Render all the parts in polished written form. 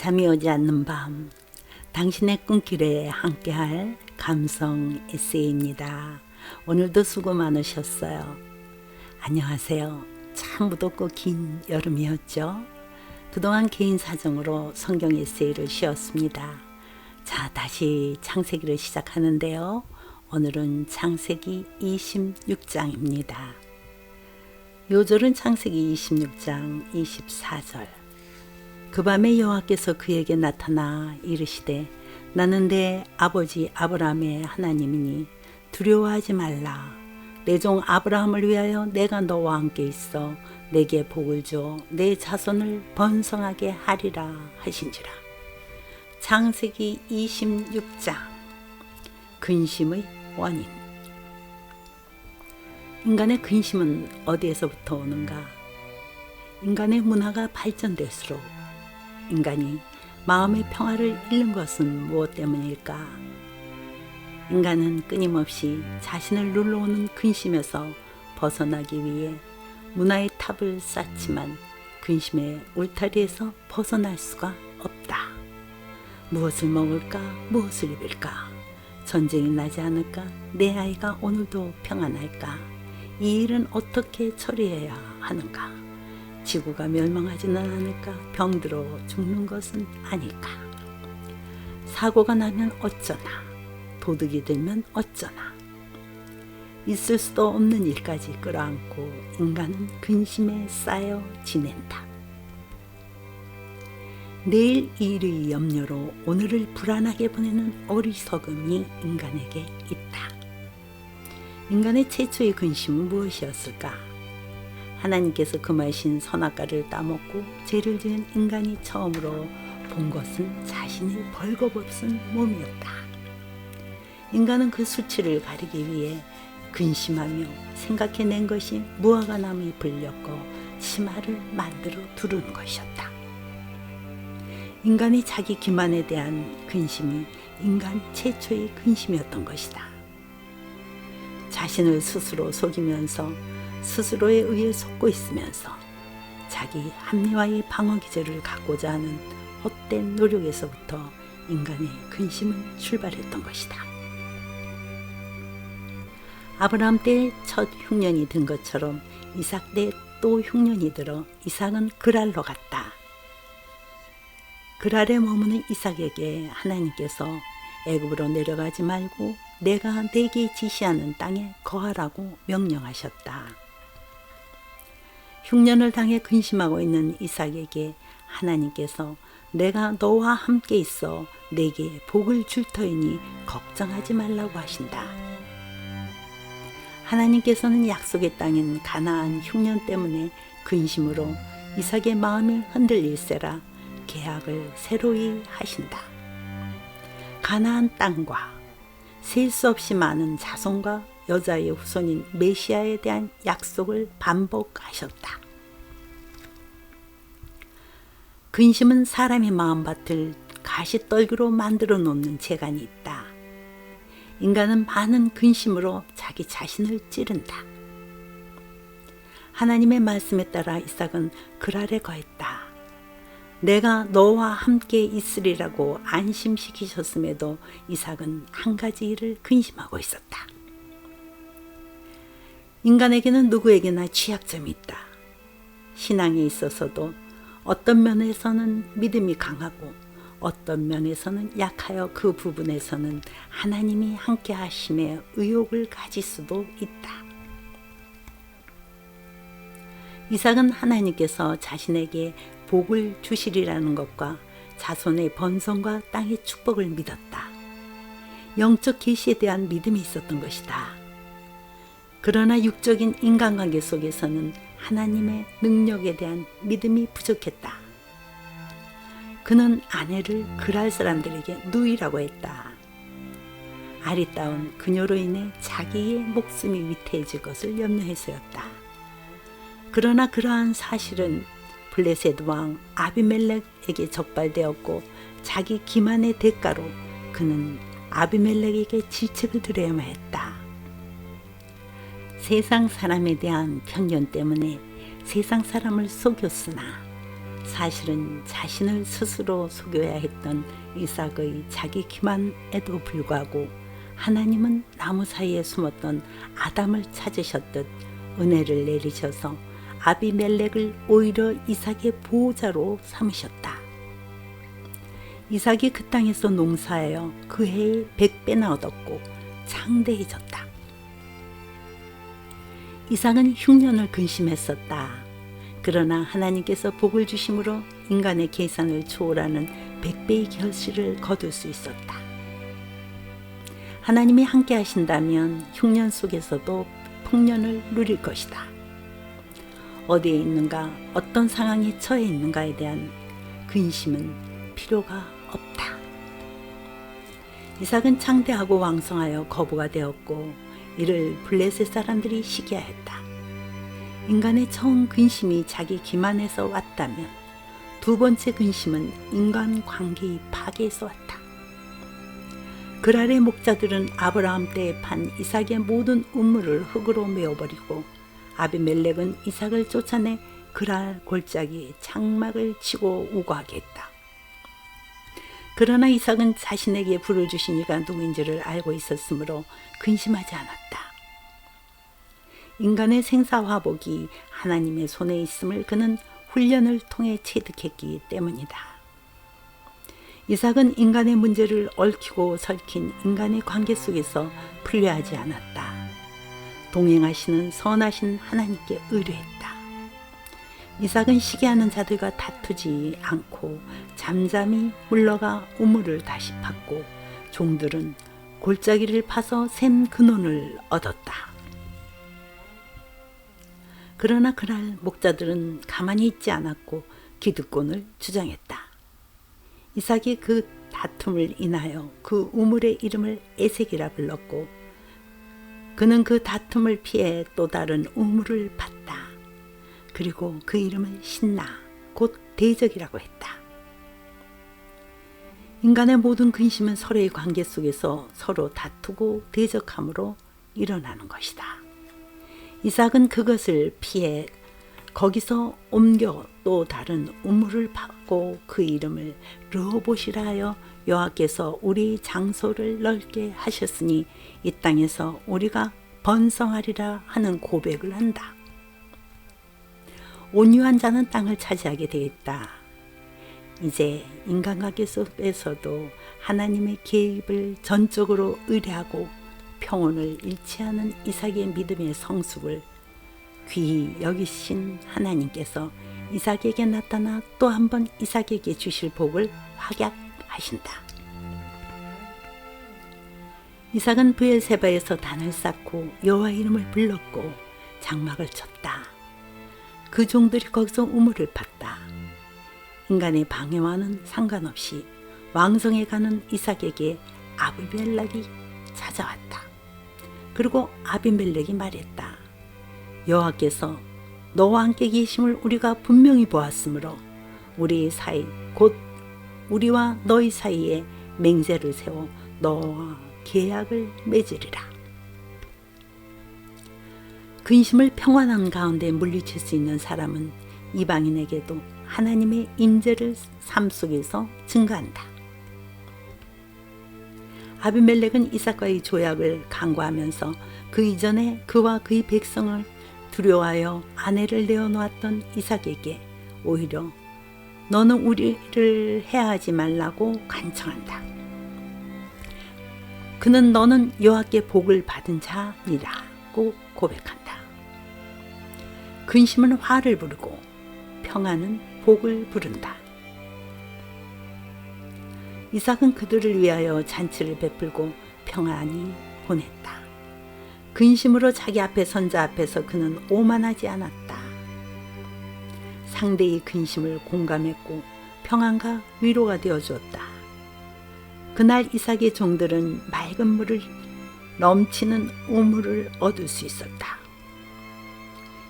잠이 오지 않는 밤, 당신의 꿈길에 함께할 감성 에세이입니다. 오늘도 수고 많으셨어요. 안녕하세요. 참 무덥고 긴 여름이었죠. 그동안 개인 사정으로 성경 에세이를 쉬었습니다. 자, 다시 창세기를 시작하는데요. 오늘은 창세기 26장입니다. 요절은 창세기 26장 24절. 그 밤에 여호와께서 그에게 나타나 이르시되 나는 내 아버지 아브라함의 하나님이니 두려워하지 말라. 내 종 아브라함을 위하여 내가 너와 함께 있어 내게 복을 줘 내 자손을 번성하게 하리라 하신지라. 창세기 26장 근심의 원인. 인간의 근심은 어디에서부터 오는가? 인간의 문화가 발전될수록 인간이 마음의 평화를 잃는 것은 무엇 때문일까? 인간은 끊임없이 자신을 눌러오는 근심에서 벗어나기 위해 문화의 탑을 쌓지만 근심의 울타리에서 벗어날 수가 없다. 무엇을 먹을까? 무엇을 입을까? 전쟁이 나지 않을까? 내 아이가 오늘도 평안할까? 이 일은 어떻게 처리해야 하는가? 지구가 멸망하지는 않을까? 병들어 죽는 것은 아닐까? 사고가 나면 어쩌나? 도둑이 들면 어쩌나? 있을 수도 없는 일까지 끌어안고 인간은 근심에 쌓여 지낸다. 내일 일의 염려로 오늘을 불안하게 보내는 어리석음이 인간에게 있다. 인간의 최초의 근심은 무엇이었을까? 하나님께서 금하신 선악과를 따먹고 죄를 지은 인간이 처음으로 본 것은 자신이 벌거벗은 몸이었다. 인간은 그 수치를 가리기 위해 근심하며 생각해낸 것이 무화과 나무에 불렸고 치마를 만들어 두르는 것이었다. 인간이 자기 기만에 대한 근심이 인간 최초의 근심이었던 것이다. 자신을 스스로 속이면서 스스로에 의해 속고 있으면서 자기 합리화의 방어 기제를 갖고자 하는 헛된 노력에서부터 인간의 근심은 출발했던 것이다. 아브라함 때 첫 흉년이 든 것처럼 이삭 때 또 흉년이 들어 이삭은 그랄로 갔다. 그랄에 머무는 이삭에게 하나님께서 애굽으로 내려가지 말고 내가 내게 지시하는 땅에 거하라고 명령하셨다. 흉년을 당해 근심하고 있는 이삭에게 하나님께서 내가 너와 함께 있어 내게 복을 줄 터이니 걱정하지 말라고 하신다. 하나님께서는 약속의 땅인 가나안 흉년 때문에 근심으로 이삭의 마음이 흔들릴세라 계약을 새로이 하신다. 가나안 땅과 셀 수 없이 많은 자손과 여자의 후손인 메시아에 대한 약속을 반복하셨다. 근심은 사람의 마음밭을 가시떨기로 만들어 놓는 재간이 있다. 인간은 많은 근심으로 자기 자신을 찌른다. 하나님의 말씀에 따라 이삭은 그랄에 거했다. 내가 너와 함께 있으리라고 안심시키셨음에도 이삭은 한 가지 일을 근심하고 있었다. 인간에게는 누구에게나 취약점이 있다. 신앙에 있어서도 어떤 면에서는 믿음이 강하고 어떤 면에서는 약하여 그 부분에서는 하나님이 함께 하심에 의욕을 가질 수도 있다. 이삭은 하나님께서 자신에게 복을 주시리라는 것과 자손의 번성과 땅의 축복을 믿었다. 영적 계시에 대한 믿음이 있었던 것이다. 그러나 육적인 인간관계 속에서는 하나님의 능력에 대한 믿음이 부족했다. 그는 아내를 그랄 사람들에게 누이라고 했다. 아리따운 그녀로 인해 자기의 목숨이 위태해질 것을 염려해서였다. 그러나 그러한 사실은 블레셋 왕 아비멜렉에게 적발되었고 자기 기만의 대가로 그는 아비멜렉에게 질책을 들어야만 했다. 세상 사람에 대한 편견 때문에 세상 사람을 속였으나 사실은 자신을 스스로 속여야 했던 이삭의 자기 기만에도 불구하고 하나님은 나무 사이에 숨었던 아담을 찾으셨듯 은혜를 내리셔서 아비멜렉을 오히려 이삭의 보호자로 삼으셨다. 이삭이 그 땅에서 농사하여 그 해에 100배나 얻었고 창대해졌다. 이삭은 흉년을 근심했었다. 그러나 하나님께서 복을 주심으로 인간의 계산을 초월하는 100배의 결실을 거둘 수 있었다. 하나님이 함께 하신다면 흉년 속에서도 풍년을 누릴 것이다. 어디에 있는가, 어떤 상황에 처해 있는가에 대한 근심은 필요가 없다. 이삭은 창대하고 왕성하여 거부가 되었고 이를 블레셋 사람들이 시기하였다. 인간의 처음 근심이 자기 기만에서 왔다면 두 번째 근심은 인간 관계의 파괴에서 왔다. 그랄의 목자들은 아브라함 때에 판 이삭의 모든 우물을 흙으로 메워버리고 아비멜렉은 이삭을 쫓아내 그랄 골짜기에 장막을 치고 우거하게 했다. 그러나 이삭은 자신에게 불을 주신 이가 누구인지를 알고 있었으므로 근심하지 않았다. 인간의 생사화복이 하나님의 손에 있음을 그는 훈련을 통해 체득했기 때문이다. 이삭은 인간의 문제를 얽히고 설킨 인간의 관계 속에서 풀려하지 않았다. 동행하시는 선하신 하나님께 의뢰했다. 이삭은 시기하는 자들과 다투지 않고 잠잠히 물러가 우물을 다시 팠고 종들은 골짜기를 파서 샘 근원을 얻었다. 그러나 그날 목자들은 가만히 있지 않았고 기득권을 주장했다. 이삭이 그 다툼을 인하여 그 우물의 이름을 에색이라 불렀고 그는 그 다툼을 피해 또 다른 우물을 팠다. 그리고 그 이름을 신나 곧 대적이라고 했다. 인간의 모든 근심은 서로의 관계 속에서 서로 다투고 대적함으로 일어나는 것이다. 이삭은 그것을 피해 거기서 옮겨 또 다른 우물을 파고 그 이름을 르호봇이라 하여 여호와께서 우리 장소를 넓게 하셨으니 이 땅에서 우리가 번성하리라 하는 고백을 한다. 온유한 자는 땅을 차지하게 되겠다. 이제 인간관계 속에서도 하나님의 개입을 전적으로 의뢰하고 평온을 잃지 않은 이삭의 믿음의 성숙을 귀히 여기신 하나님께서 이삭에게 나타나 또 한 번 이삭에게 주실 복을 확약하신다. 이삭은 브엘세바에서 단을 쌓고 여호와 이름을 불렀고 장막을 쳤다. 그 종들이 거기서 우물을 팠다. 인간의 방해와는 상관없이 왕성해가는 이삭에게 아비멜렉이 찾아왔다. 그리고 아비멜렉이 말했다. 여호와께서 너와 함께 계심을 우리가 분명히 보았으므로 우리 사이 곧 우리와 너희 사이에 맹세를 세워 너와 계약을 맺으리라. 근심을 평안한 가운데 물리칠 수 있는 사람은 이방인에게도 하나님의 임재를 삶 속에서 증거한다. 아비멜렉은 이삭과의 조약을 강구하면서 그 이전에 그와 그의 백성을 두려워하여 아내를 내어놓았던 이삭에게 오히려 너는 우리를 해하지 말라고 간청한다. 그는 너는 여호와께 복을 받은 자니라고 고백한다. 근심은 화를 부르고 평안은 복을 부른다. 이삭은 그들을 위하여 잔치를 베풀고 평안히 보냈다. 근심으로 자기 앞에 선 자 앞에서 그는 오만하지 않았다. 상대의 근심을 공감했고 평안과 위로가 되어주었다. 그날 이삭의 종들은 맑은 물을 넘치는 우물을 얻을 수 있었다.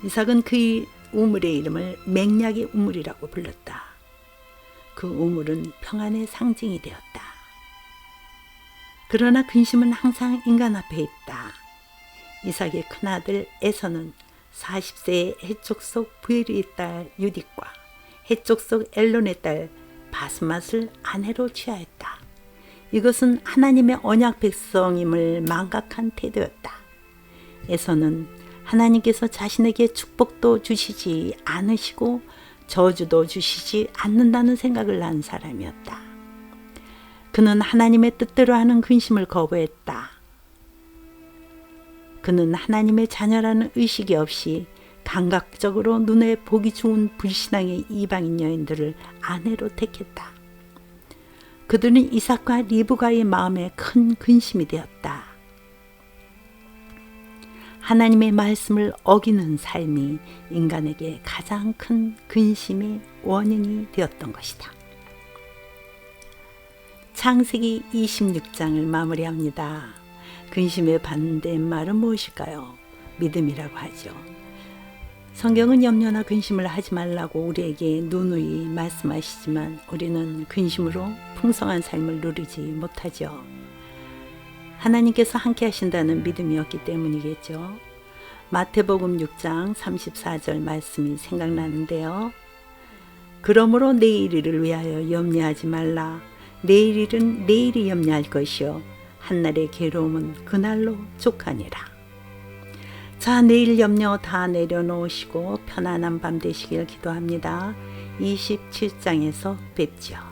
이삭은 그의 우물의 이름을 맹약의 우물이라고 불렀다. 그 우물은 평안의 상징이 되었다. 그러나 근심은 항상 인간 앞에 있다. 이삭의 큰아들 에서는 40세의 해촉 속 부엘의 딸 유딕과 해족 속 엘론의 딸 바스맛을 아내로 취하였다. 이것은 하나님의 언약 백성임을 망각한 태도였다. 에서는 하나님께서 자신에게 축복도 주시지 않으시고 저주도 주시지 않는다는 생각을 한 사람이었다. 그는 하나님의 뜻대로 하는 근심을 거부했다. 그는 하나님의 자녀라는 의식이 없이 감각적으로 눈에 보기 좋은 불신앙의 이방인 여인들을 아내로 택했다. 그들은 이삭과 리브가의 마음에 큰 근심이 되었다. 하나님의 말씀을 어기는 삶이 인간에게 가장 큰 근심의 원인이 되었던 것이다. 창세기 26장을 마무리합니다. 근심의 반대말은 무엇일까요? 믿음이라고 하죠. 성경은 염려나 근심을 하지 말라고 우리에게 누누이 말씀하시지만 우리는 근심으로 풍성한 삶을 누리지 못하죠. 하나님께서 함께 하신다는 믿음이 없기 때문이겠죠. 마태복음 6장 34절 말씀이 생각나는데요. 그러므로 내일 일을 위하여 염려하지 말라. 내일 일은 내일이 염려할 것이요 한날의 괴로움은 그날로 족하니라. 자, 내일 염려 다 내려놓으시고 편안한 밤 되시길 기도합니다. 27장에서 뵙죠.